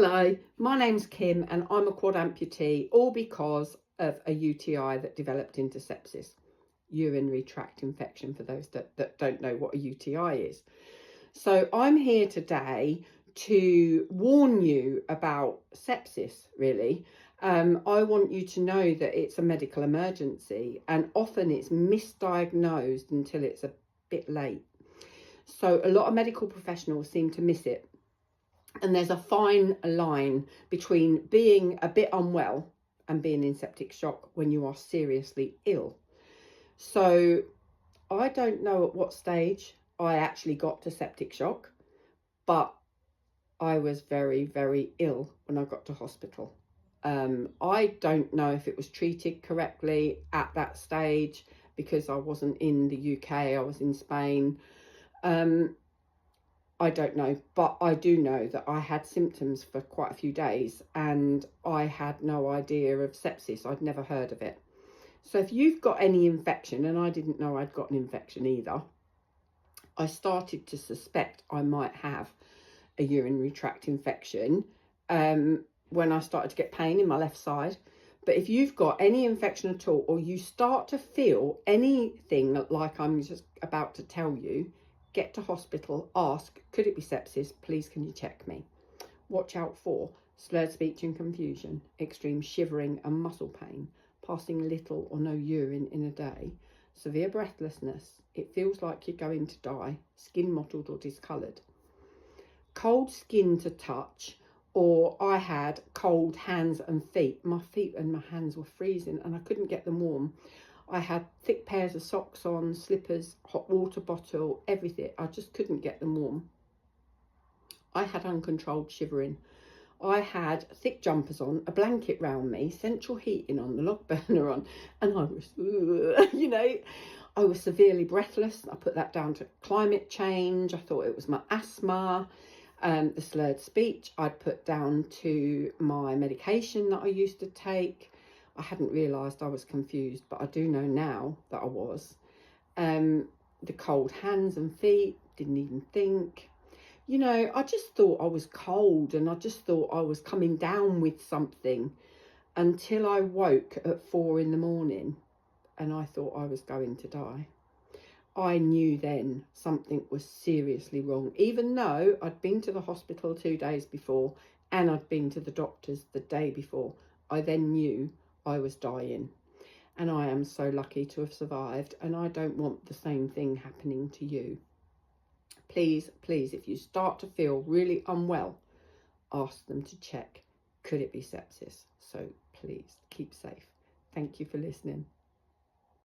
Hello, my name's Kim and I'm a quad amputee, all because of a UTI that developed into sepsis, urinary tract infection, for those that don't know what a UTI is. So I'm here today to warn you about sepsis, really. I want you to know that it's a medical emergency and often it's misdiagnosed until it's a bit late. So a lot of medical professionals seem to miss it. And there's a fine line between being a bit unwell and being in septic shock when you are seriously ill. So I don't know at what stage I actually got to septic shock, but I was very, very ill when I got to hospital. I don't know if it was treated correctly at that stage because I wasn't in the UK, I was in Spain. I don't know, but I do know that I had symptoms for quite a few days and I had no idea of sepsis. I'd never heard of it. So if you've got any infection, and I didn't know I'd got an infection either, I started to suspect I might have a urinary tract infection when I started to get pain in my left side. But if you've got any infection at all, or you start to feel anything like I'm just about to tell you, get to hospital, ask, could it be sepsis? Please, can you check me? Watch out for slurred speech and confusion, extreme shivering and muscle pain, passing little or no urine in a day, severe breathlessness, it feels like you're going to die, skin mottled or discoloured, cold skin to touch, or I had cold hands and feet. My feet and my hands were freezing and I couldn't get them warm. I had thick pairs of socks on, slippers, hot water bottle, everything. I just couldn't get them warm. I had uncontrolled shivering. I had thick jumpers on, a blanket round me, central heating on, the log burner on, and I was, I was severely breathless. I put that down to climate change. I thought it was my asthma. The slurred speech I'd put down to my medication that I used to take. I hadn't realised I was confused, but I do know now that I was. The cold hands and feet, didn't even think. I just thought I was cold and I just thought I was coming down with something until I woke at 4 in the morning and I thought I was going to die. I knew then something was seriously wrong, even though I'd been to the hospital 2 days before and I'd been to the doctors the day before. I then knew I was dying, and I am so lucky to have survived, and I don't want the same thing happening to you. Please, if you start to feel really unwell, ask them to check, could it be sepsis? So please keep safe. Thank you for listening.